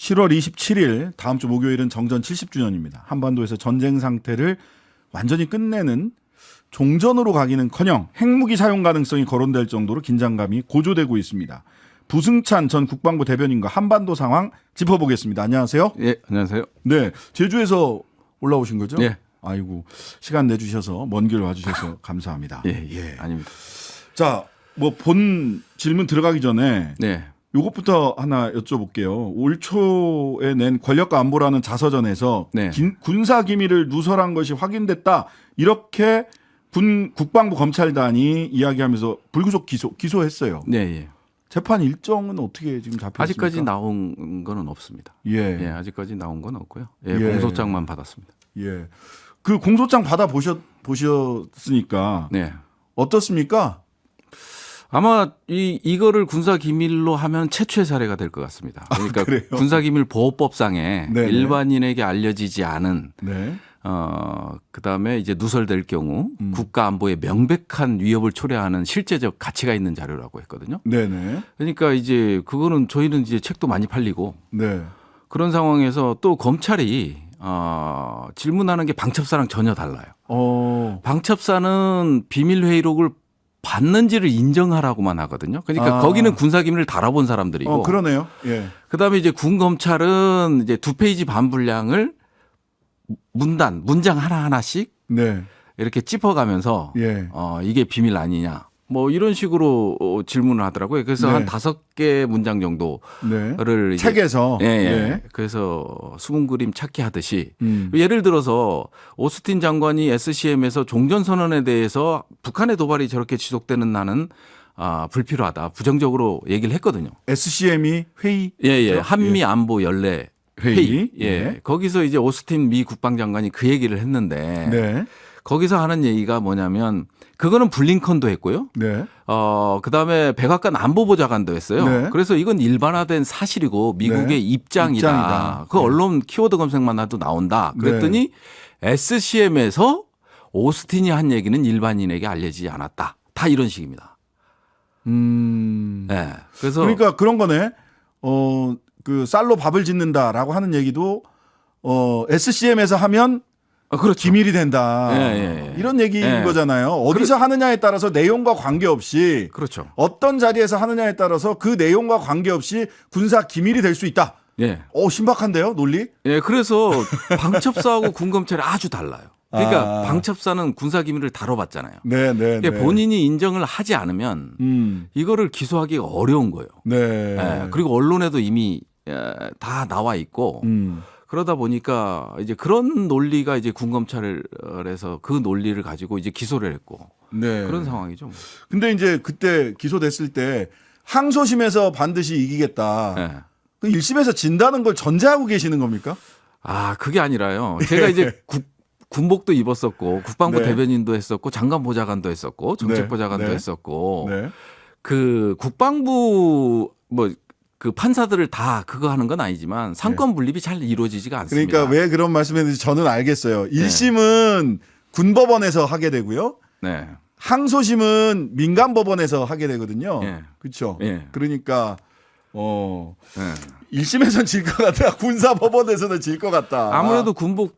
7월 27일 다음 주 목요일은 정전 70주년입니다. 한반도에서 전쟁 상태를 완전히 끝내는 종전으로 가기는커녕 핵무기 사용 가능성이 거론될 정도로 긴장감이 고조되고 있습니다. 부승찬 전 국방부 대변인과 한반도 상황 짚어보겠습니다. 안녕하세요. 예, 안녕하세요. 네, 제주에서 올라오신 거죠? 예. 아이고, 시간 내주셔서 먼 길 와주셔서 감사합니다. 예, 아닙니다. 자, 뭐 본 질문 들어가기 전에 네. 요것부터 하나 여쭤볼게요. 올 초에 낸 권력과 안보라는 자서전에서 네. 군사 기밀을 누설한 것이 확인됐다. 이렇게 국방부 검찰단이 이야기하면서 불구속 기소했어요. 네, 예. 재판 일정은 어떻게 지금 잡혔습니까? 아직까지 나온 거는 없습니다. 예. 아직까지 나온 건 없고요. 예, 예. 공소장만 받았습니다. 예. 그 공소장 받아 보셨으니까 네. 어떻습니까? 아마 이거를 군사 기밀로 하면 최초의 사례가 될 것 같습니다. 그러니까 그래요? 군사 기밀 보호법상에 네네. 일반인에게 알려지지 않은 네. 그다음에 이제 누설될 경우 국가 안보에 명백한 위협을 초래하는 실제적 가치가 있는 자료라고 했거든요. 네네. 그러니까 이제 그거는 저희는 이제 책도 많이 팔리고 네. 그런 상황에서 또 검찰이 질문하는 게 방첩사랑 전혀 달라요. 방첩사는 비밀 회의록을 받는지를 인정하라고만 하거든요. 그러니까 거기는 군사기밀을 달아본 사람들이고. 그러네요. 예. 그다음에 이제 군 검찰은 이제 2페이지 반 분량을 문장 하나하나씩 네. 이렇게 짚어가면서 예. 이게 비밀 아니냐. 뭐 이런 식으로 질문을 하더라고요. 그래서 네. 한 5개 문장 정도를 네. 이제 책에서 예. 그래서 수문 그림 찾기 하듯이 음. 예를 들어서 오스틴 장관이 SCM에서 종전선언에 대해서 북한의 도발이 저렇게 지속되는 나는 불필요하다. 부정적으로 얘기를 했거든요. SCM이 회의. 예. 한미 안보 연례 회의. 예. 예. 거기서 이제 오스틴 미 국방장관이 그 얘기를 했는데 네. 거기서 하는 얘기가 뭐냐면 그거는 블링컨도 했고요. 네. 그다음에 백악관 안보보좌관도 했어요. 네. 그래서 이건 일반화된 사실이고 미국의 네. 입장이다. 입장이다. 그 언론 키워드 검색만 해도 나온다. 그랬더니 SCM에서 오스틴이 한 얘기는 일반인에게 알려지지 않았다. 다 이런 식입니다. 네. 그래서 그러니까 그런 거네. 그 쌀로 밥을 짓는다라고 하는 얘기도 SCM에서 하면 그렇죠. 기밀이 된다. 예. 이런 얘기인 거잖아요. 어디서 하느냐에 따라서 내용과 관계없이 그렇죠. 어떤 자리에서 하느냐에 따라서 그 내용과 관계없이 군사 기밀이 될 수 있다. 예. 신박한데요, 논리? 예, 그래서 방첩사하고 군검찰이 아주 달라요. 그러니까 방첩사는 군사 기밀을 다뤄봤잖아요. 네. 본인이 인정을 하지 않으면 이거를 기소하기가 어려운 거예요. 네. 예, 그리고 언론에도 이미 다 나와 있고 그러다 보니까 이제 그런 논리가 이제 군검찰에서 그 논리를 가지고 이제 기소를 했고 네. 그런 상황이죠. 근데 이제 그때 기소됐을 때 항소심에서 반드시 이기겠다. 예. 그 1심에서 진다는 걸 전제하고 계시는 겁니까? 그게 아니라요. 제가 이제 군복도 입었었고 국방부 네. 대변인도 했었고 장관보좌관도 했었고 정책보좌관도 네. 했었고 네. 그 국방부 그 판사들을 다 그거 하는 건 아니지만 상권 분립이 잘 이루어지지가 않습니다. 그러니까 왜 그런 말씀했는지 저는 알겠어요. 1심은 군법원에서 하게 되고요. 네. 항소심은 민간법원에서 하게 되거든요. 예. 그렇죠. 예. 그러니까 네. 1심에서는 질 것 같다. 군사법원에서는 질 것 같다. 아무래도 군복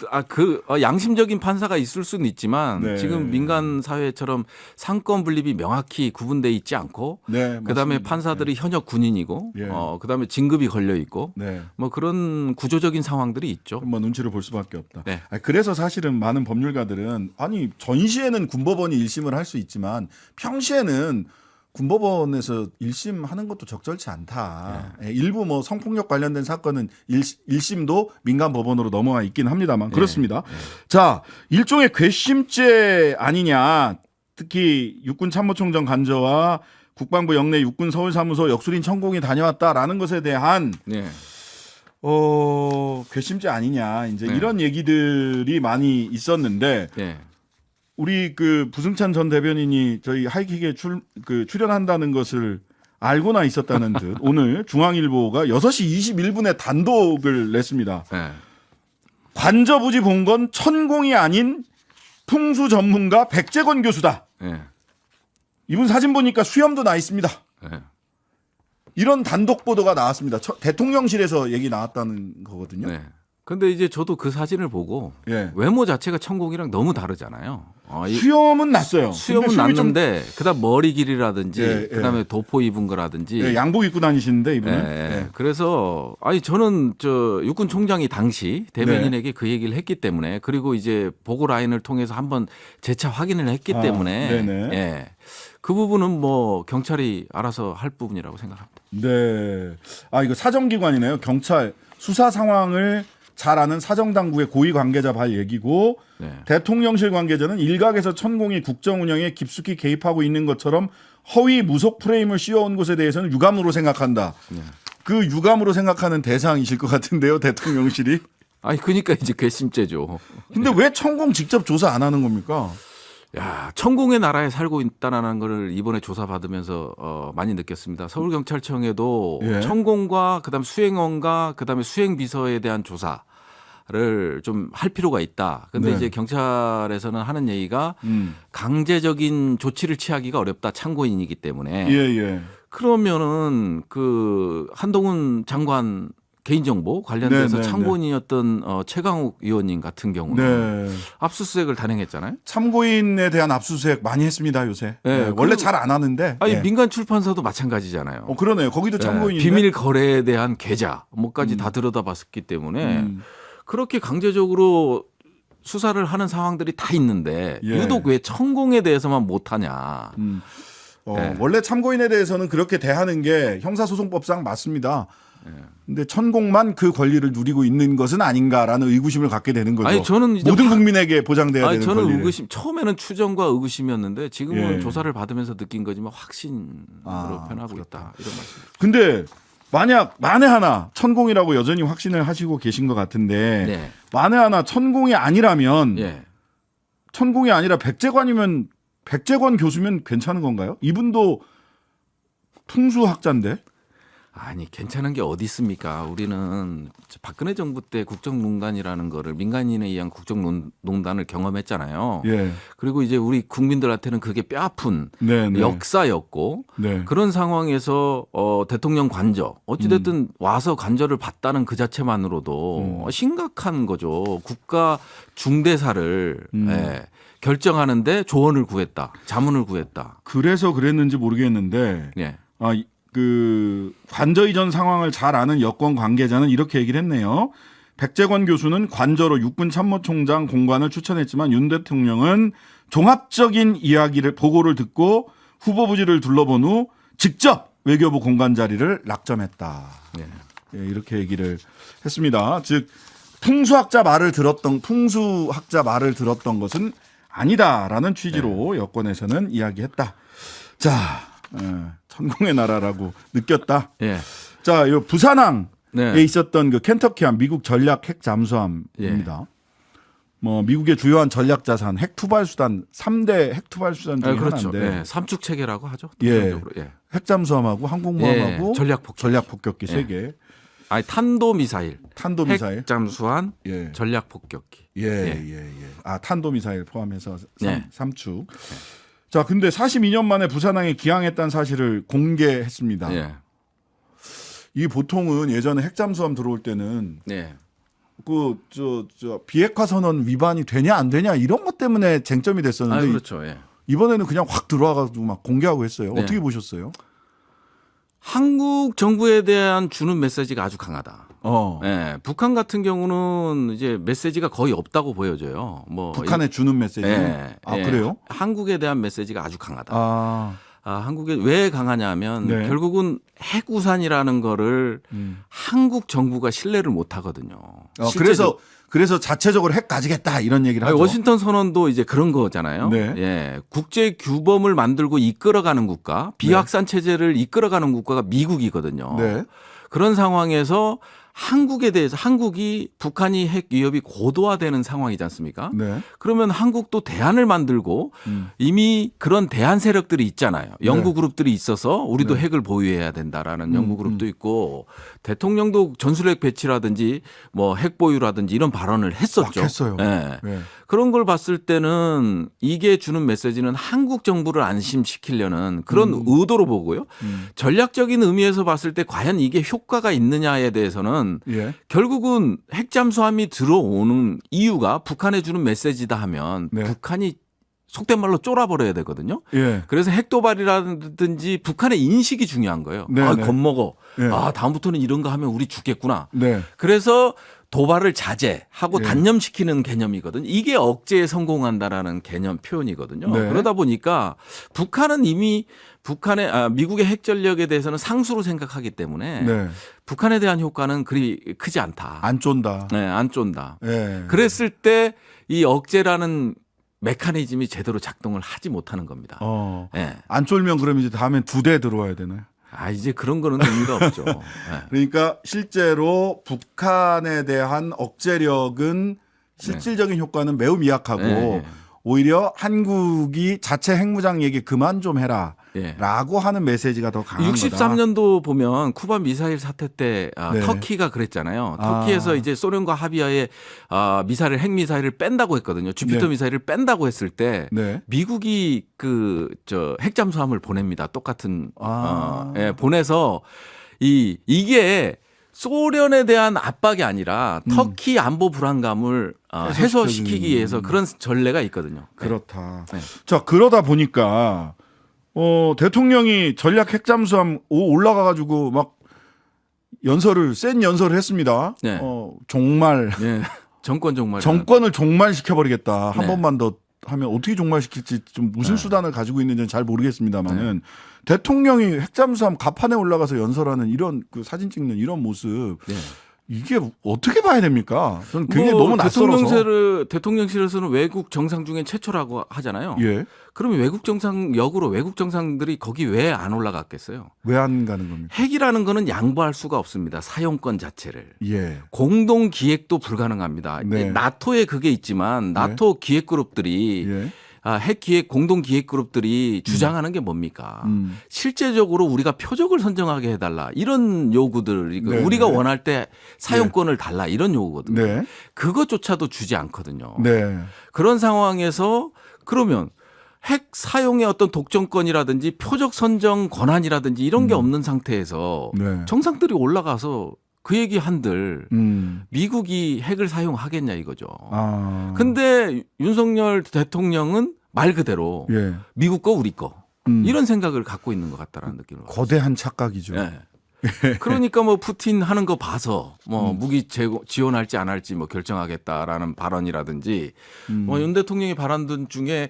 양심적인 판사가 있을 수는 있지만 네. 지금 민간 사회처럼 상권 분립이 명확히 구분돼 있지 않고 네, 그다음에 맞습니다. 판사들이 현역 군인이고 예. 그다음에 진급이 걸려 있고 네. 뭐 그런 구조적인 상황들이 있죠. 뭐 눈치를 볼 수밖에 없다. 네. 그래서 사실은 많은 법률가들은 전시에는 군법원이 1심을 할 수 있지만 평시에는 군법원에서 1심 하는 것도 적절치 않다. 일부 뭐 성폭력 관련된 사건은 1심도 민간 법원으로 넘어와 있긴 합니다만 그렇습니다. 자, 일종의 괘씸죄 아니냐. 특히 육군 참모총장 간저와 국방부 영내 육군 서울사무소 역술인 천공이 다녀왔다라는 것에 대한 괘씸죄 아니냐. 이제 이런 얘기들이 많이 있었는데 우리 그 부승찬 전 대변인이 저희 하이킥에 출연한다는 것을 알고나 있었다는 듯 오늘 중앙일보가 6시 21분에 단독을 냈습니다. 관저부지 본 건 천공이 아닌 풍수 전문가 백재건 교수다. 이분 사진 보니까 수염도 나 있습니다. 이런 단독 보도가 나왔습니다. 대통령실에서 얘기 나왔다는 거거든요. 네. 근데 이제 저도 그 사진을 보고 예. 외모 자체가 천공이랑 너무 다르잖아요. 수염은 났어요. 수염은 근데 좀- 났는데 그다음 머리 길이라든지 예, 예. 그다음에 도포 입은 거라든지 예, 양복 입고 다니시는데 이분은. 예, 예. 예. 그래서 저는 육군 총장이 당시 대변인에게 그 얘기를 했기 때문에 그리고 이제 보고 라인을 통해서 한번 재차 확인을 했기 때문에 네네. 예. 그 부분은 뭐 경찰이 알아서 할 부분이라고 생각합니다. 네. 이거 사정기관이네요. 경찰 수사 상황을 잘 아는 사정당국의 고위 관계자 발 얘기고 네. 대통령실 관계자는 일각에서 천공이 국정 운영에 깊숙이 개입하고 있는 것처럼 허위 무속 프레임을 씌워온 것에 대해서는 유감으로 생각한다. 네. 그 유감으로 생각하는 대상이실 것 같은데요, 대통령실이. 그러니까 이제 괘씸죄죠. 근데 왜 천공 직접 조사 안 하는 겁니까? 야, 천공의 나라에 살고 있다라는 거를 이번에 조사받으면서 많이 느꼈습니다. 서울경찰청에도 예. 천공과 그다음 수행원과 그다음에 수행비서에 대한 조사를 좀 할 필요가 있다. 근데 네. 이제 경찰에서는 하는 얘기가 강제적인 조치를 취하기가 어렵다. 참고인이기 때문에. 예. 그러면은 그 한동훈 장관 개인정보 관련돼서 네. 참고인이었던 최강욱 의원님 같은 경우는 네. 압수수색을 단행했잖아요. 참고인에 대한 압수수색 많이 했습니다, 요새. 네, 네, 원래 그리고- 잘 안 하는데. 아니 예. 민간 출판사도 마찬가지잖아요. 그러네요. 거기도 참고인인데. 비밀 거래에 대한 계좌 뭐까지 다 들여다봤었기 때문에 그렇게 강제적으로 수사를 하는 상황들이 다 있는데 예. 유독 왜 천공에 대해서만 못하냐. 네. 원래 참고인에 대해서는 그렇게 대하는 게 형사소송법상 맞습니다. 근데 천공만 그 권리를 누리고 있는 것은 아닌가라는 의구심을 갖게 되는 거죠. 아니, 저는 이제 모든 국민에게 보장돼야 되는 저는 권리를. 의구심 처음에는 추정과 의구심이었는데 지금은 예. 조사를 받으면서 느낀 거지만 확신으로 변하고 그렇다. 있다 이런 말씀. 근데 만에 하나 천공이라고 여전히 확신을 하시고 계신 것 같은데 네. 만에 하나 천공이 아니라면 예. 천공이 아니라 백재관이면 백재관 교수면 괜찮은 건가요? 이분도 풍수학자인데. 아니 괜찮은 게 어디 있습니까? 우리는 박근혜 정부 때 국정농단이라는 거를 민간인에 의한 국정농단을 경험했잖아요. 예. 그리고 이제 우리 국민들한테는 그게 뼈아픈 네. 역사였고 네. 그런 상황에서 대통령 관저 어찌됐든 와서 관저를 받다는 그 자체만으로도 심각한 거죠. 국가 중대사를 결정하는데 조언을 구했다, 자문을 구했다. 그래서 그랬는지 모르겠는데 예. 그 관저 이전 상황을 잘 아는 여권 관계자는 이렇게 얘기를 했네요. 백재권 교수는 관저로 육군 참모총장 공관을 추천했지만 윤 대통령은 종합적인 보고를 듣고 후보 부지를 둘러본 후 직접 외교부 공관 자리를 낙점했다. 예. 예, 이렇게 얘기를 했습니다. 즉 풍수학자 말을 들었던 것은 아니다라는 취지로 여권에서는 이야기했다. 자, 천공의 나라라고 느꼈다. 예. 자, 요 부산항에 네. 있었던 그 켄터키함 미국 전략 핵 잠수함입니다. 뭐 미국의 주요한 전략 자산 핵 투발 수단 3대 핵 투발 수단 중에 그렇죠. 하나인데 예. 삼축 체계라고 하죠. 예. 통상적으로. 예. 핵 잠수함하고 항공모함하고 전략 폭격기 예. 3개, 아니 탄도 미사일, 탄도 미사일, 핵 잠수함, 예. 전략 폭격기. 예. 탄도 미사일 포함해서 네. 3축. 자, 근데 42년 만에 부산항에 기항했다는 사실을 공개했습니다. 예. 이게 보통은 예전에 핵 잠수함 들어올 때는 네. 비핵화 선언 위반이 되냐 안 되냐 이런 것 때문에 쟁점이 됐었는데 그렇죠. 예. 이번에는 그냥 확 들어와가지고 막 공개하고 했어요. 네. 어떻게 보셨어요? 한국 정부에 대한 주는 메시지가 아주 강하다. 어. 예. 북한 같은 경우는 이제 메시지가 거의 없다고 보여져요. 뭐 북한에 주는 메시지. 예. 아, 예. 그래요? 한국에 대한 메시지가 아주 강하다. 아. 한국에 왜 강하냐면 네. 결국은 핵우산이라는 거를 한국 정부가 신뢰를 못 하거든요. 그래서 자체적으로 핵 가지겠다 이런 얘기를 하죠. 워싱턴 선언도 이제 그런 거잖아요. 네. 예. 국제 규범을 만들고 이끌어가는 국가, 비확산 체제를 이끌어가는 국가가 미국이거든요. 네. 그런 상황에서 한국에 대해서 한국이 북한이 핵 위협이 고도화되는 상황이지 않습니까? 네. 그러면 한국도 대안을 만들고 이미 그런 대안 세력들이 있잖아요. 연구 그룹들이 있어서 우리도 네. 핵을 보유해야 된다라는 연구 그룹도 있고 대통령도 전술핵 배치라든지 뭐 핵 보유라든지 이런 발언을 했었죠. 막 했어요. 네. 네. 그런 걸 봤을 때는 이게 주는 메시지는 한국 정부를 안심시키려는 그런 의도로 보고요. 전략적인 의미에서 봤을 때 과연 이게 효과가 있느냐에 대해서는 예. 결국은 핵잠수함이 들어오는 이유가 북한에 주는 메시지다 하면 네. 북한이 속된 말로 쫄아버려야 되거든요. 예. 그래서 핵도발이라든지 북한의 인식이 중요한 거예요. 네, 아, 네. 겁먹어. 예. 아, 다음부터는 이런 거 하면 우리 죽겠구나. 네. 그래서 도발을 자제하고 예. 단념시키는 개념이거든요. 이게 억제에 성공한다라는 개념 표현이거든요. 네. 그러다 보니까 북한은 이미 미국의 핵 전력에 대해서는 상수로 생각하기 때문에 네. 북한에 대한 효과는 그리 크지 않다. 안 쫀다. 네, 안 쫀다. 예. 그랬을 때 이 억제라는 메커니즘이 제대로 작동을 하지 못하는 겁니다. 네. 안 쫄면 그럼 이제 다음엔 2대 들어와야 되나요? 아, 이제 그런 거는 의미가 없죠. 네. 그러니까 실제로 북한에 대한 억제력은 실질적인 효과는 매우 미약하고 네. 오히려 한국이 자체 핵무장 얘기 그만 좀 해라. 예. 라고 하는 메시지가 더 강한 거다. 63년도 보면 쿠바 미사일 사태 때 네. 터키가 그랬잖아요. 아. 터키에서 이제 소련과 합의하에 미사일 핵 미사일을 뺀다고 했거든요. 주피터 네. 미사일을 뺀다고 했을 때 네. 미국이 핵잠수함을 보냅니다. 똑같은 보내서 이게 소련에 대한 압박이 아니라 터키 안보 불안감을 해소시키기 위해서 그런 전례가 있거든요. 네. 그렇다. 네. 자, 그러다 보니까 대통령이 전략 핵잠수함 올라가가지고 막 센 연설을 했습니다. 네. 종말 네. 정권을 종말시켜버리겠다. 한 네. 번만 더 하면 어떻게 종말시킬지 좀 무슨 수단을 가지고 있는지는 잘 모르겠습니다만은 대통령이 핵잠수함 갑판에 올라가서 연설하는 이런 그 사진 찍는 이런 모습 네. 이게 어떻게 봐야 됩니까? 저는 굉장히 너무 낯설어서. 대통령실에서는 외국 정상 중에 최초라고 하잖아요. 예. 그러면 역으로 외국 정상들이 거기 왜 안 올라갔겠어요? 왜 안 가는 겁니까? 핵이라는 거는 양보할 수가 없습니다. 사용권 자체를. 예. 공동 기획도 불가능합니다. 네. 나토에 그게 있지만 나토 기획 그룹들이 예. 핵 기획 공동 기획 그룹들이 주장하는 게 뭡니까? 음. 실제적으로 우리가 표적을 선정하게 해달라 이런 요구들 네, 우리가 네. 원할 때 사용권을 달라 이런 요구거든요. 네. 그것조차도 주지 않거든요. 네. 그런 상황에서 그러면 핵 사용의 어떤 독점권이라든지 표적 선정 권한이라든지 이런 게 없는 상태에서 네. 정상들이 올라가서 그 얘기 한들 미국이 핵을 사용하겠냐 이거죠. 아. 근데 윤석열 대통령은 말 그대로 예. 미국 거 우리 거 이런 생각을 갖고 있는 것 같다라는 느낌을 받아요. 거대한 착각이죠. 네. 그러니까 뭐 푸틴 하는 거 봐서 뭐 무기 지원할지 안 할지 뭐 결정하겠다라는 발언이라든지 뭐 윤 대통령의 발언들 중에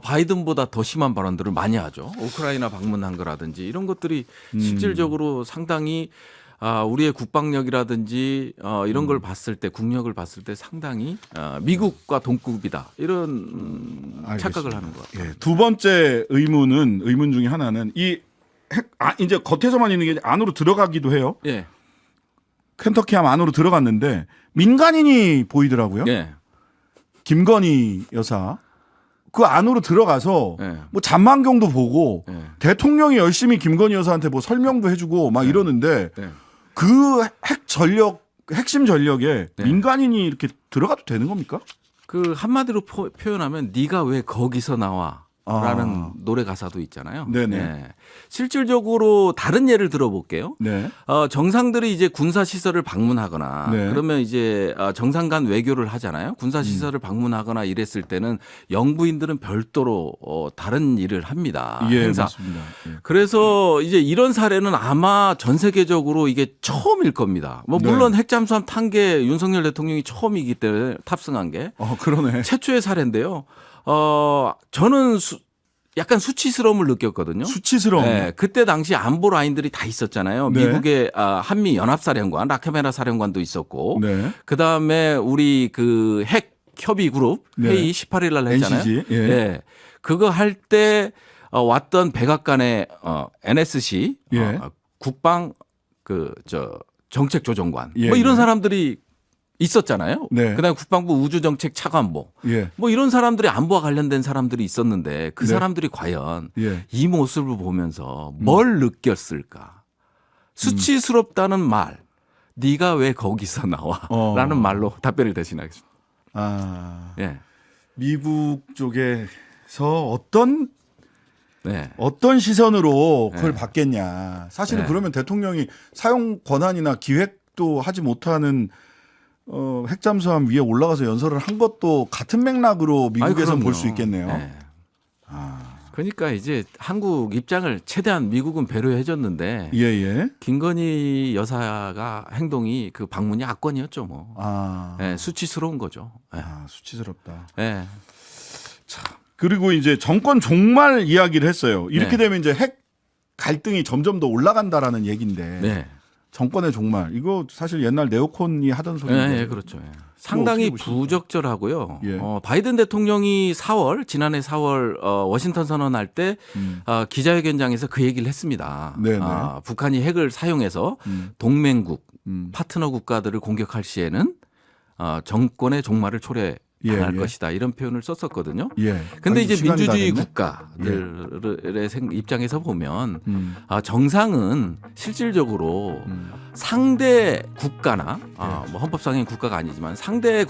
바이든보다 더 심한 발언들을 많이 하죠. 우크라이나 방문한 거라든지 이런 것들이 실질적으로 상당히 우리의 국방력이라든지 이런 걸 봤을 때 국력을 봤을 때 상당히 미국과 동급이다 이런 착각을 하는 것 같아요. 예. 두 번째 의문 중에 하나는 이 핵, 이제 겉에서만 있는 게 안으로 들어가기도 해요. 예. 켄터키함 안으로 들어갔는데 민간인이 보이더라고요. 예. 김건희 여사 그 안으로 들어가서 예. 뭐 잔망경도 보고 예. 대통령이 열심히 김건희 여사한테 뭐 설명도 해주고 막 이러는데 예. 그 핵심 전력에 네. 민간인이 이렇게 들어가도 되는 겁니까? 그 한마디로 표현하면 네가 왜 거기서 나와? 라는 노래 가사도 있잖아요. 네네. 네. 실질적으로 다른 예를 들어볼게요. 네. 정상들이 이제 군사 시설을 방문하거나 네. 그러면 이제 정상 간 외교를 하잖아요. 군사 시설을 방문하거나 이랬을 때는 영부인들은 별도로 다른 일을 합니다. 예, 행사. 맞습니다. 예. 그래서 이제 이런 사례는 아마 전 세계적으로 이게 처음일 겁니다. 뭐 물론 핵잠수함 탄 게 윤석열 대통령이 처음이기 때문에 탑승한 게 그러네. 최초의 사례인데요. 저는 약간 수치스러움을 느꼈거든요. 수치스러움. 네, 그때 당시 안보 라인들이 다 있었잖아요. 네. 미국의 한미 연합사령관, 라카메라 사령관도 있었고, 네. 그 다음에 우리 그 핵 협의 그룹 회의 18일 날 했잖아요. NCG. 예. 네. 그거 할 때 왔던 백악관의 NSC 예. 국방 정책조정관 예, 뭐 이런 예. 사람들이 있었잖아요. 네. 그다음에 국방부 우주정책 차관보 예. 뭐 이런 사람들이 안보와 관련된 사람들이 있었는데 그 네. 사람들이 과연 예. 이 모습을 보면서 뭘 느꼈을까? 수치스럽다는 말, 네가 왜 거기서 나와? 라는 말로 답변을 대신하겠습니다. 아, 예. 미국 쪽에서 어떤 네. 시선으로 그걸 네. 받겠냐. 사실은 네. 그러면 대통령이 사용 권한이나 기획도 하지 못하는 핵잠수함 위에 올라가서 연설을 한 것도 같은 맥락으로 미국에서는 볼 수 있겠네요. 네. 그러니까 이제 한국 입장을 최대한 미국은 배려해 줬는데 예. 김건희 여사가 행동이 그 방문이 악권이었죠 뭐. 아, 예, 수치스러운 거죠. 예. 수치스럽다. 예. 그리고 이제 정권 종말 이야기를 했어요. 이렇게 네. 되면 이제 핵 갈등이 점점 더 올라간다라는 얘기인데 네. 정권의 종말 이거 사실 옛날 네오콘이 하던 소리인데. 예, 그렇죠. 예. 상당히 어떻게 보십니까? 부적절하고요. 예. 바이든 대통령이 지난해 4월 워싱턴 선언할 때 기자회견장에서 그 얘기를 했습니다. 네네. 북한이 핵을 사용해서 동맹국, 파트너 국가들을 공격할 시에는 정권의 종말을 초래할 예. 것이다. 이런 표현을 썼었거든요. 예. 근데 이제 시간이 다 민주주의 됐네? 국가들의 입장에서 보면 정상은 실질적으로 상대 국가나 뭐 헌법상의 국가가 아니지만 상대가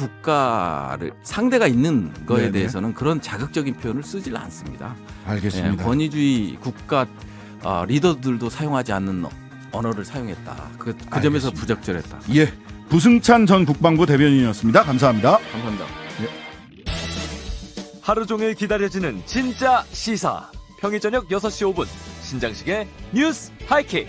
있는 거에 네네. 대해서는 그런 자극적인 표현을 쓰질 않습니다. 알겠습니다. 예, 권위주의 국가 리더들도 사용하지 않는 언어를 사용했다. 그 점에서 알겠습니다. 부적절했다. 예. 부승찬 전 국방부 대변인이었습니다. 감사합니다. 감사합니다. 하루 종일 기다려지는 진짜 시사. 평일 저녁 6시 5분 신장식의 뉴스 하이킥.